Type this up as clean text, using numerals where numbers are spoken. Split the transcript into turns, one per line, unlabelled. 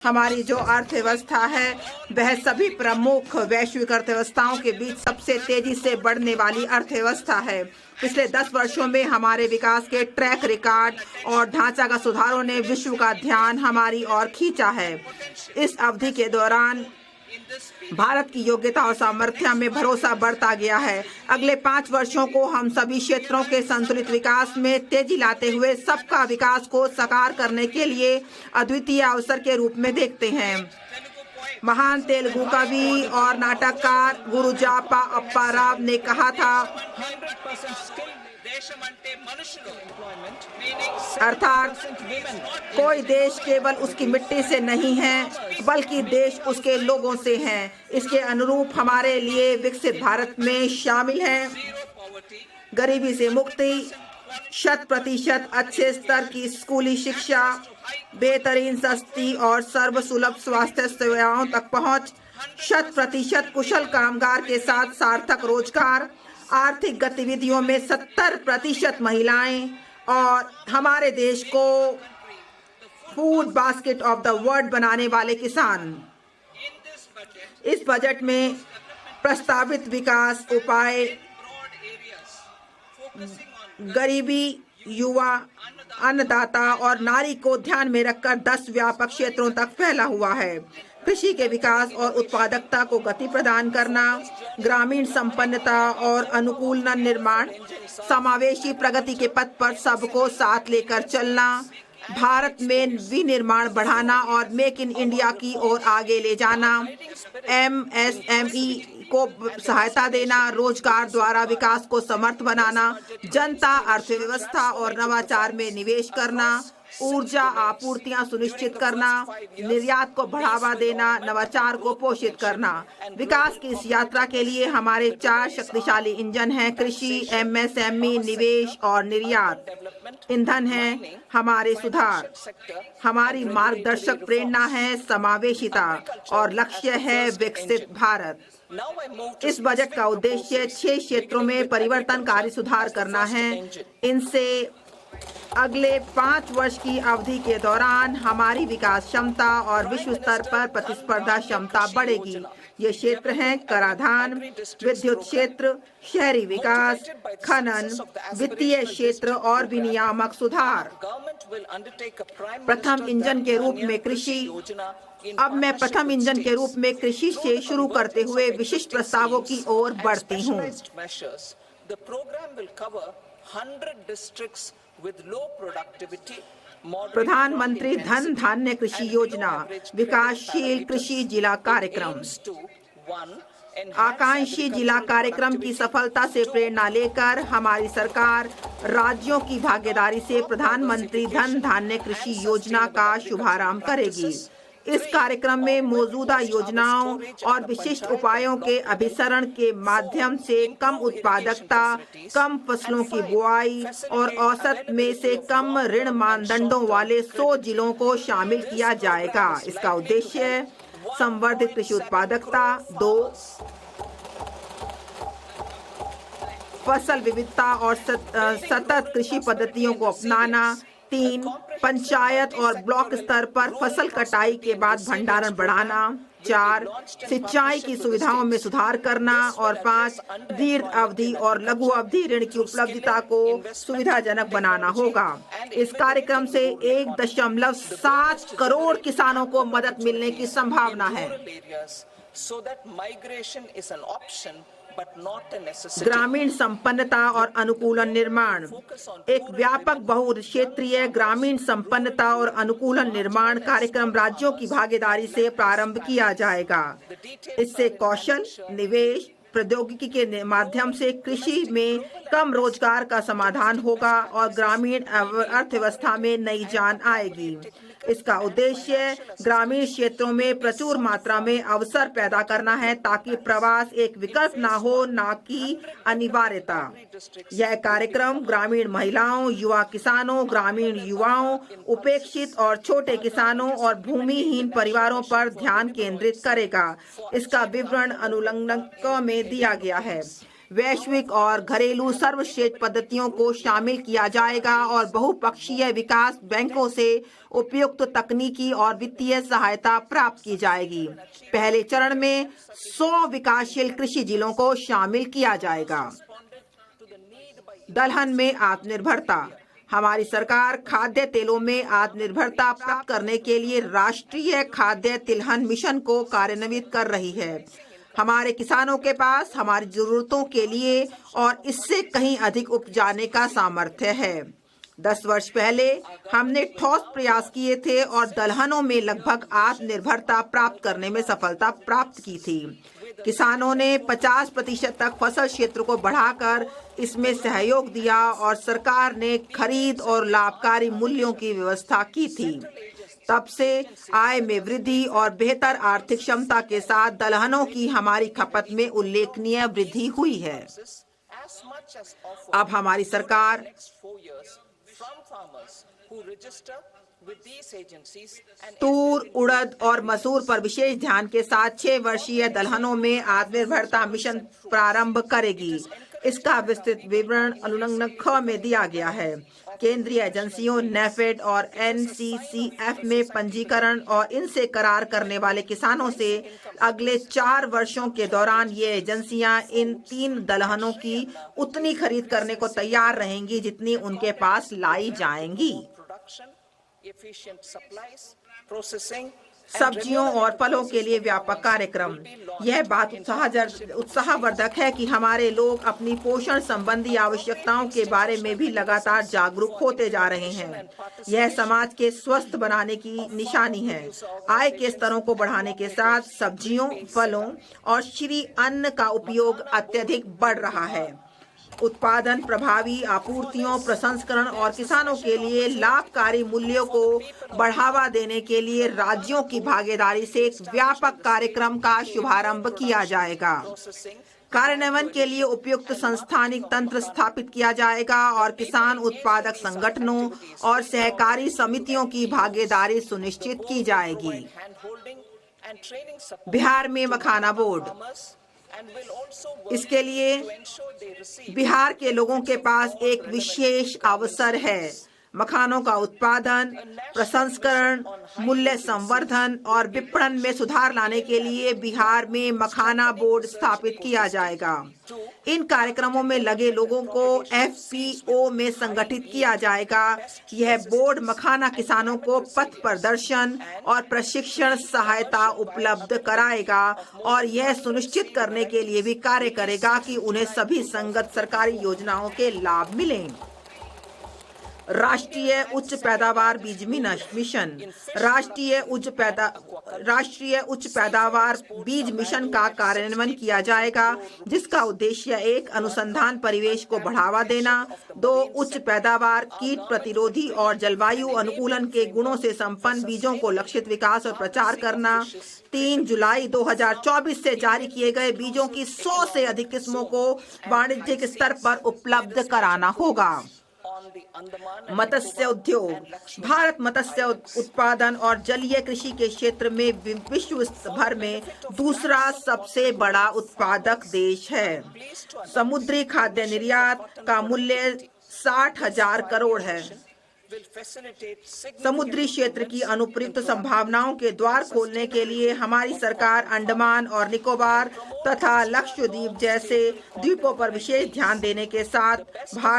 हमारी जो अर्थव्यवस्था है वह सभी प्रमुख वैश्विक अर्थव्यवस्थाओं के बीच सबसे तेजी से बढ़ने वाली अर्थव्यवस्था है। पिछले 10 वर्षों में हमारे विकास के ट्रैक रिकॉर्ड और ढांचागत सुधारों ने विश्व का ध्यान हमारी ओर खींचा है। इस अवधि के दौरान भारत की योग्यता और सामर्थ्य में भरोसा बढ़ता गया है। अगले 5 वर्षों को हम सभी क्षेत्रों के संतुलित विकास में तेजी लाते हुए सबका विकास को साकार करने के लिए अद्वितीय अवसर के रूप में देखते हैं। महान तेलुगु कवि और नाटककार गुरुजापा अप्पा राव ने कहा था, अर्थात कोई देश केवल उसकी मिट्टी से नहीं है बल्कि देश उसके लोगों से है। इसके अनुरूप हमारे लिए विकसित भारत में शामिल है गरीबी से मुक्ति, 100% अच्छे स्तर की स्कूली शिक्षा, बेहतरीन सस्ती और सर्वसुलभ स्वास्थ्य सेवाओं तक पहुंच, 100% कुशल कामगार के साथ सार्थक रोजगार, आर्थिक गतिविधियों में 70% महिलाएं और हमारे देश को food basket of the world बनाने वाले किसान। इस बजट में प्रस्तावित विकास उपाय गरीबी, युवा, अन्नदाता और नारी को ध्यान में रखकर 10 व्यापक क्षेत्रों तक फैला हुआ है। कृषि के विकास और उत्पादकता को गति प्रदान करना, ग्रामीण संपन्नता और अनुकूल निर्माण, समावेशी प्रगति के पथ पर सबको साथ लेकर चलना, भारत में विनिर्माण बढ़ाना और मेक इन इंडिया की ओर आगे ले जाना, MSME को सहायता देना, रोजगार द्वारा विकास को समर्थ बनाना, जनता अर्थव्यवस्था और नवाचार में निवेश करना, ऊर्जा आपूर्तियां सुनिश्चित करना, निर्यात को बढ़ावा देना, नवाचार को पोषित करना। विकास की इस यात्रा के लिए हमारे 4 शक्तिशाली इंजन हैं: कृषि, MSME, निवेश और निर्यात। ईंधन है हमारे सुधार, हमारी मार्गदर्शक प्रेरणा है समावेशिता और लक्ष्य है विकसित भारत। इस बजट का उद्देश्य 6 क्षेत्रों में परिवर्तनकारी सुधार करना है। इनसे अगले 5 वर्ष की अवधि के दौरान हमारी विकास क्षमता और विश्व स्तर पर प्रतिस्पर्धा क्षमता बढ़ेगी। ये क्षेत्र हैं कराधान, विद्युत क्षेत्र, शहरी विकास, खनन, वित्तीय क्षेत्र और विनियामक सुधार। प्रथम इंजन के रूप में कृषि। अब मैं प्रथम इंजन के रूप में कृषि से शुरू करते हुए विशिष्ट प्रस्तावों की ओर बढ़ती हूँ। प्रधानमंत्री धन धान्य कृषि योजना, विकासशील कृषि जिला कार्यक्रम। आकांक्षी जिला कार्यक्रम की सफलता से प्रेरणा लेकर हमारी सरकार राज्यों की भागीदारी से प्रधानमंत्री धन धान्य कृषि योजना का शुभारंभ करेगी। इस कार्यक्रम में मौजूदा योजनाओं और विशिष्ट उपायों के अभिसरण के माध्यम से कम उत्पादकता, कम फसलों की बुआई और औसत में से कम ऋण मानदंडों वाले 100 जिलों को शामिल किया जाएगा। इसका उद्देश्य संवर्धित कृषि उत्पादकता, 2 फसल विविधता और सतत कृषि पद्धतियों को अपनाना, 3 पंचायत और ब्लॉक स्तर पर फसल कटाई के बाद भंडारण बढ़ाना, 4 सिंचाई की सुविधाओं में सुधार करना और 5 दीर्घ अवधि और लघु अवधि ऋण की उपलब्धता को सुविधाजनक बनाना होगा। इस कार्यक्रम से 1.7 करोड़ किसानों को मदद मिलने की संभावना है। ग्रामीण संपन्नता और अनुकूलन निर्माण। एक व्यापक बहुक्षेत्रीय ग्रामीण संपन्नता और अनुकूलन निर्माण कार्यक्रम राज्यों की भागीदारी से प्रारंभ किया जाएगा। इससे कौशल, निवेश, प्रौद्योगिकी के माध्यम से कृषि में कम रोजगार का समाधान होगा और ग्रामीण अर्थव्यवस्था में नई जान आएगी। इसका उद्देश्य ग्रामीण क्षेत्रों में प्रचुर मात्रा में अवसर पैदा करना है ताकि प्रवास एक विकल्प ना हो, ना कि अनिवार्यता। यह कार्यक्रम ग्रामीण महिलाओं, युवा किसानों, ग्रामीण युवाओं, उपेक्षित और छोटे किसानों और भूमिहीन परिवारों पर ध्यान केंद्रित करेगा। इसका विवरण अनुलग्नक में दिया गया है। वैश्विक और घरेलू सर्वश्रेष्ठ पद्धतियों को शामिल किया जाएगा और बहुपक्षीय विकास बैंकों से उपयुक्त तकनीकी और वित्तीय सहायता प्राप्त की जाएगी। पहले चरण में 100 विकासशील कृषि जिलों को शामिल किया जाएगा। दलहन में आत्मनिर्भरता। हमारी सरकार खाद्य तेलों में आत्मनिर्भरता प्राप्त करने के लिए राष्ट्रीय खाद्य तिलहन मिशन को कार्यान्वित कर रही है। हमारे किसानों के पास हमारी जरूरतों के लिए और इससे कहीं अधिक उपजाने का सामर्थ्य है। 10 वर्ष पहले हमने ठोस प्रयास किए थे और दलहनों में लगभग आत्मनिर्भरता प्राप्त करने में सफलता प्राप्त की थी। किसानों ने 50% तक फसल क्षेत्र को बढ़ाकर इसमें सहयोग दिया और सरकार ने खरीद और लाभकारी मूल्यों की व्यवस्था की थी। तब से आय में वृद्धि और बेहतर आर्थिक क्षमता के साथ दलहनों की हमारी खपत में उल्लेखनीय वृद्धि हुई है। अब हमारी सरकार तूर, उड़द और मसूर पर विशेष ध्यान के साथ 6 वर्षीय दलहनों में आत्मनिर्भरता मिशन प्रारंभ करेगी। इसका विस्तृत विवरण अनुलग्न ख में दिया गया है। केंद्रीय एजेंसियों नेफेड और NCCF में पंजीकरण और इनसे करार करने वाले किसानों से अगले 4 वर्षों के दौरान ये एजेंसियां इन 3 दलहनों की उतनी खरीद करने को तैयार रहेंगी जितनी उनके पास लाई जाएंगी। सब्जियों और फलों के लिए व्यापक कार्यक्रम। यह बात उत्साहवर्धक है कि हमारे लोग अपनी पोषण संबंधी आवश्यकताओं के बारे में भी लगातार जागरूक होते जा रहे हैं। यह समाज के स्वस्थ बनाने की निशानी है। आय के स्तरों को बढ़ाने के साथ सब्जियों, फलों और श्री अन्न का उपयोग अत्यधिक बढ़ रहा है। उत्पादन, प्रभावी आपूर्तियों, प्रसंस्करण और किसानों के लिए लाभकारी मूल्यों को बढ़ावा देने के लिए राज्यों की भागीदारी से एक व्यापक कार्यक्रम का शुभारंभ किया जाएगा। कार्यान्वयन के लिए उपयुक्त संस्थानिक तंत्र स्थापित किया जाएगा और किसान उत्पादक संगठनों और सहकारी समितियों की भागीदारी सुनिश्चित की जाएगी। बिहार में मखाना बोर्ड। इसके लिए बिहार के लोगों के पास एक विशेष अवसर है। मखानों का उत्पादन, प्रसंस्करण, मूल्य संवर्धन और विपणन में सुधार लाने के लिए बिहार में मखाना बोर्ड स्थापित किया जाएगा। इन कार्यक्रमों में लगे लोगों को FPO में संगठित किया जाएगा। यह बोर्ड मखाना किसानों को पथ प्रदर्शन और प्रशिक्षण सहायता उपलब्ध कराएगा और यह सुनिश्चित करने के लिए भी कार्य करेगा कि उन्हें सभी संगत सरकारी योजनाओं के लाभ मिलें। राष्ट्रीय उच्च पैदावार बीज मिशन। राष्ट्रीय उच्च पैदावार बीज मिशन का कार्यान्वयन किया जाएगा, जिसका उद्देश्य 1 अनुसंधान परिवेश को बढ़ावा देना, 2 उच्च पैदावार, कीट प्रतिरोधी और जलवायु अनुकूलन के गुणों से संपन्न बीजों को लक्षित विकास और प्रचार करना, 3 जुलाई 2024 से जारी किए गए बीजों की 100 से अधिक किस्मों को वाणिज्यिक स्तर पर उपलब्ध कराना होगा। मत्स्य उद्योग। भारत मत्स्य उत्पादन और जलीय कृषि के क्षेत्र में विश्व भर में दूसरा सबसे बड़ा उत्पादक देश है। समुद्री खाद्य निर्यात का मूल्य 60,000 करोड़ है। समुद्री क्षेत्र की अनुप्रयुक्त संभावनाओं के द्वार खोलने के लिए हमारी सरकार अंडमान और निकोबार तथा लक्षद्वीप जैसे द्वीपों पर विशेष ध्यान देने के साथ भारत